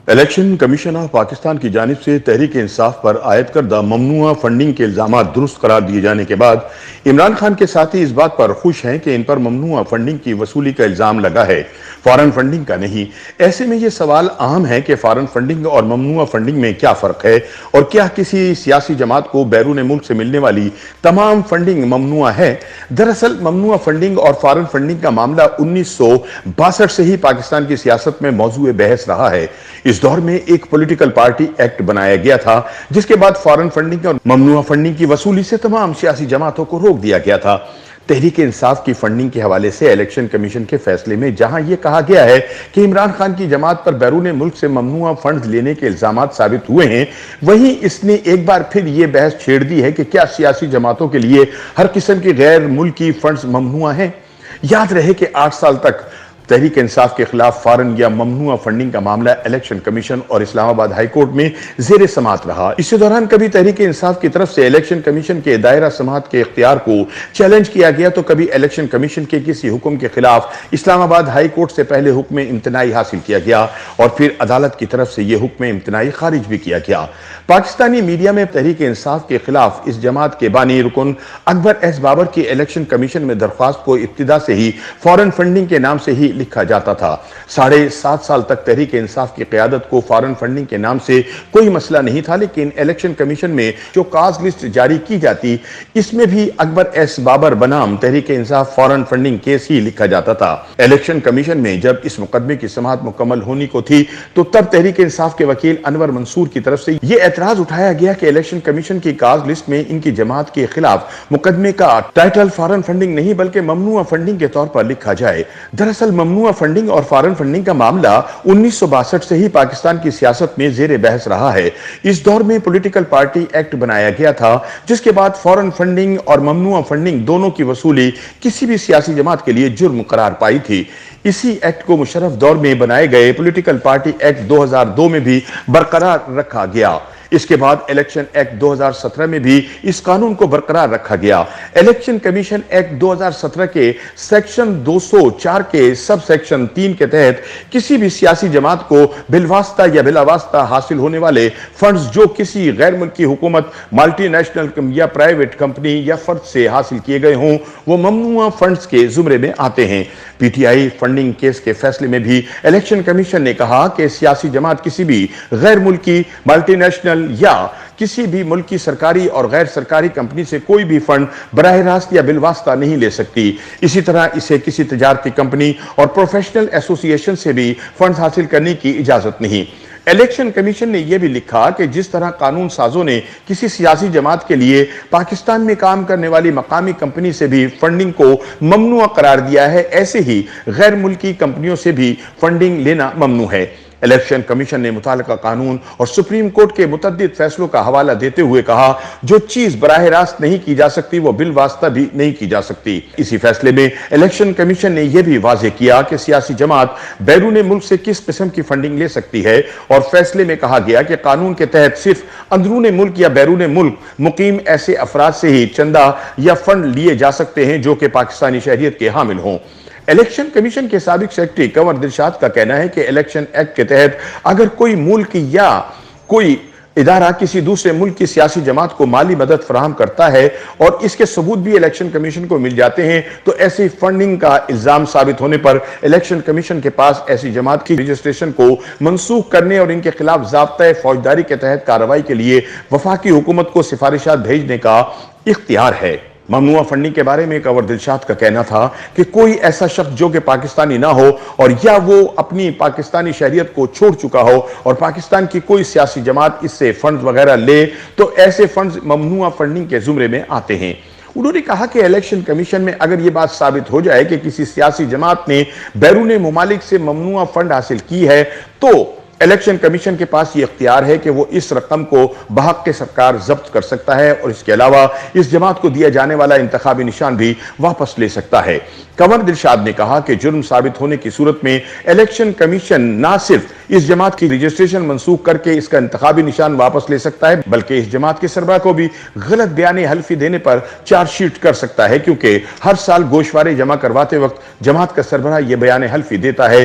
Election commission of Pakistan کی جانب سے تحریک انصاف پر عائد کردہ ممنوعہ فنڈنگ کے الزامات درست قرار دیے جانے کے بعد عمران خان کے ساتھی اس بات پر خوش ہیں کہ ان پر ممنوعہ فنڈنگ کی وصولی کا الزام لگا ہے، فارن فنڈنگ کا نہیں۔ ایسے میں یہ سوال اہم ہے کہ فارن فنڈنگ اور ممنوعہ فنڈنگ میں کیا فرق ہے، اور کیا کسی سیاسی جماعت کو بیرون ملک سے ملنے والی تمام فنڈنگ ممنوع ہے؟ دراصل ممنوعہ فنڈنگ اور فارن فنڈنگ کا معاملہ 1962 سے ہی پاکستان کی سیاست میں موضوع بحث رہا ہے۔ اس دور میں ایک پولیٹیکل پارٹی ایکٹ بنایا گیا تھا جس کے بعد فارن فنڈنگ اور ممنوعہ فنڈنگ کی وصولی سے تمام سیاسی جماعتوں کو روک دیا گیا تھا۔ تحریک انصاف کی فنڈنگ کے حوالے سے الیکشن کمیشن کے فیصلے میں جہاں یہ کہا گیا ہے کہ عمران خان کی جماعت پر بیرون ملک سے ممنوعہ فنڈز لینے کے الزامات ثابت ہوئے ہیں، وہیں اس نے ایک بار پھر یہ بحث چھیڑ دی ہے کہ کیا سیاسی جماعتوں کے لیے ہر قسم کی غیر ملکی فنڈز ممنوع ہیں؟ یاد رہے کہ 8 سال تک تحریک انصاف کے خلاف فارن یا ممنوعہ فنڈنگ کا معاملہ الیکشن کمیشن اور اسلام آباد ہائی کورٹ میں زیر سماعت رہا۔ اسی دوران کبھی تحریک انصاف کی طرف سے الیکشن کمیشن کے دائرہ سماعت کے اختیار کو چیلنج کیا گیا تو کبھی الیکشن کمیشن کے کسی حکم کے خلاف اسلام آباد ہائی کورٹ سے پہلے حکم امتناعی حاصل کیا گیا اور پھر عدالت کی طرف سے یہ حکم امتناعی خارج بھی کیا گیا۔ پاکستانی میڈیا میں تحریک انصاف کے خلاف اس جماعت کے بانی رکن اکبر ایس بابر کی الیکشن کمیشن میں درخواست کو ابتدا سے ہی فارن فنڈنگ کے نام سے ہی لکھا جاتا تھا۔ 7.5 سال تک تحریک انصاف کی قیادت کو فارن فنڈنگ کے نام سے کوئی مسئلہ نہیں تھا، لیکن الیکشن کمیشن میں جو کاز لسٹ جاری کی جاتی اس میں بھی اکبر S Babar بنام Tehreek Insaf foreign funding case he لکھا جاتا تھا۔ الیکشن کمیشن میں جب اس مقدمے کی سماعت مکمل ہونی کو تھی تو تب تحریک انصاف کے وکیل انور منصور کی طرف سے یہ اعتراض اٹھایا گیا کہ الیکشن کمیشن کی کاز لسٹ میں ان کی جماعت کے خلاف مقدمے کا ٹائٹل فارن فنڈنگ نہیں بلکہ ممنوعہ فنڈنگ کے طور پر لکھا جائے۔ دراصل ممنوعہ فنڈنگ اور فارن فنڈنگ کا معاملہ 1962 سے ہی پاکستان کی سیاست میں زیر بحث رہا ہے۔ اس دور میں پولیٹیکل پارٹی ایکٹ بنایا گیا تھا جس کے بعد فارن فنڈنگ اور ممنوعہ فنڈنگ دونوں کی وصولی کسی بھی سیاسی جماعت کے لیے جرم قرار پائی تھی۔ اسی ایکٹ کو مشرف دور میں بنائے گئے پولیٹیکل پارٹی ایکٹ 2002 میں بھی برقرار رکھا گیا۔ اس کے بعد الیکشن ایکٹ 2017 میں بھی اس قانون کو برقرار رکھا گیا۔ الیکشن کمیشن ایکٹ 2017 کے سیکشن 204 کے سب سیکشن 3 کے تحت کسی بھی سیاسی جماعت کو بالواسطہ یا بلا واسطہ حاصل ہونے والے فنڈز جو کسی غیر ملکی حکومت، ملٹی نیشنل یا پرائیویٹ کمپنی یا فرد سے حاصل کیے گئے ہوں وہ ممنوعہ فنڈز کے زمرے میں آتے ہیں۔ P T I funding case کے فیصلے میں بھی الیکشن کمیشن نے کہا کہ سیاسی جماعت کسی بھی غیر ملکی، ملٹی نیشنل یا کسی بھی ملکی سرکاری اور غیر سرکاری کمپنی سے کوئی بھی فنڈ براہ راست یا بالواسطہ نہیں لے سکتی۔ اسی طرح اسے کسی تجارتی کمپنی اور پروفیشنل ایسوسی ایشن سے بھی فنڈ حاصل کرنے کی اجازت نہیں۔ الیکشن کمیشن نے یہ بھی لکھا کہ جس طرح قانون سازوں نے کسی سیاسی جماعت کے لیے پاکستان میں کام کرنے والی مقامی کمپنی سے بھی فنڈنگ کو ممنوع قرار دیا ہے، ایسے ہی غیر ملکی کمپنیوں سے بھی فنڈنگ لینا ممنوع ہے۔ الیکشن کمیشن نے متعلقہ قانون اور سپریم کورٹ کے متعدد فیصلوں کا حوالہ دیتے ہوئے کہا جو چیز براہ راست نہیں کی جا سکتی وہ بالواسطہ بھی نہیں کی جا سکتی۔ اسی فیصلے میں الیکشن کمیشن نے یہ بھی واضح کیا کہ سیاسی جماعت بیرون ملک سے کس قسم کی فنڈنگ لے سکتی ہے، اور فیصلے میں کہا گیا کہ قانون کے تحت صرف اندرون ملک یا بیرون ملک مقیم ایسے افراد سے ہی چندہ یا فنڈ لیے جا سکتے ہیں جو کہ پاکستانی شہریت کے حامل ہوں۔ الیکشن کمیشن کے سابق سیکرٹری کنور دلشاد کا کہنا ہے کہ الیکشن ایکٹ کے تحت اگر کوئی ملک یا کوئی ادارہ کسی دوسرے ملک کی سیاسی جماعت کو مالی مدد فراہم کرتا ہے اور اس کے ثبوت بھی الیکشن کمیشن کو مل جاتے ہیں تو ایسی فنڈنگ کا الزام ثابت ہونے پر الیکشن کمیشن کے پاس ایسی جماعت کی رجسٹریشن کو منسوخ کرنے اور ان کے خلاف ضابطۂ فوجداری کے تحت کارروائی کے لیے وفاقی حکومت کو سفارشات بھیجنے کا اختیار ہے۔ ممنوعہ فنڈنگ کے بارے میں کنور دلشاد کا کہنا تھا کہ کوئی ایسا شخص جو کہ پاکستانی نہ ہو اور یا وہ اپنی پاکستانی شہریت کو چھوڑ چکا ہو اور پاکستان کی کوئی سیاسی جماعت اس سے فنڈز وغیرہ لے تو ایسے فنڈز ممنوعہ فنڈنگ کے زمرے میں آتے ہیں۔ انہوں نے کہا کہ الیکشن کمیشن میں اگر یہ بات ثابت ہو جائے کہ کسی سیاسی جماعت نے بیرون ممالک سے ممنوعہ فنڈ حاصل کی ہے تو الیکشن کمیشن کے پاس یہ اختیار ہے کہ وہ اس رقم کو بحق سرکار ضبط کر سکتا ہے اور اس کے علاوہ اس جماعت کو دیا جانے والا انتخابی نشان بھی واپس لے سکتا ہے۔ کنور دلشاد نے کہا کہ جرم ثابت ہونے کی صورت میں الیکشن کمیشن نہ صرف اس جماعت کی رجسٹریشن منسوخ کر کے اس کا انتخابی نشان واپس لے سکتا ہے بلکہ اس جماعت کے سربراہ کو بھی غلط بیان حلفی دینے پر چارج شیٹ کر سکتا ہے، کیونکہ ہر سال گوشوارے جمع کرواتے وقت جماعت کا سربراہ یہ بیان حلفی دیتا ہے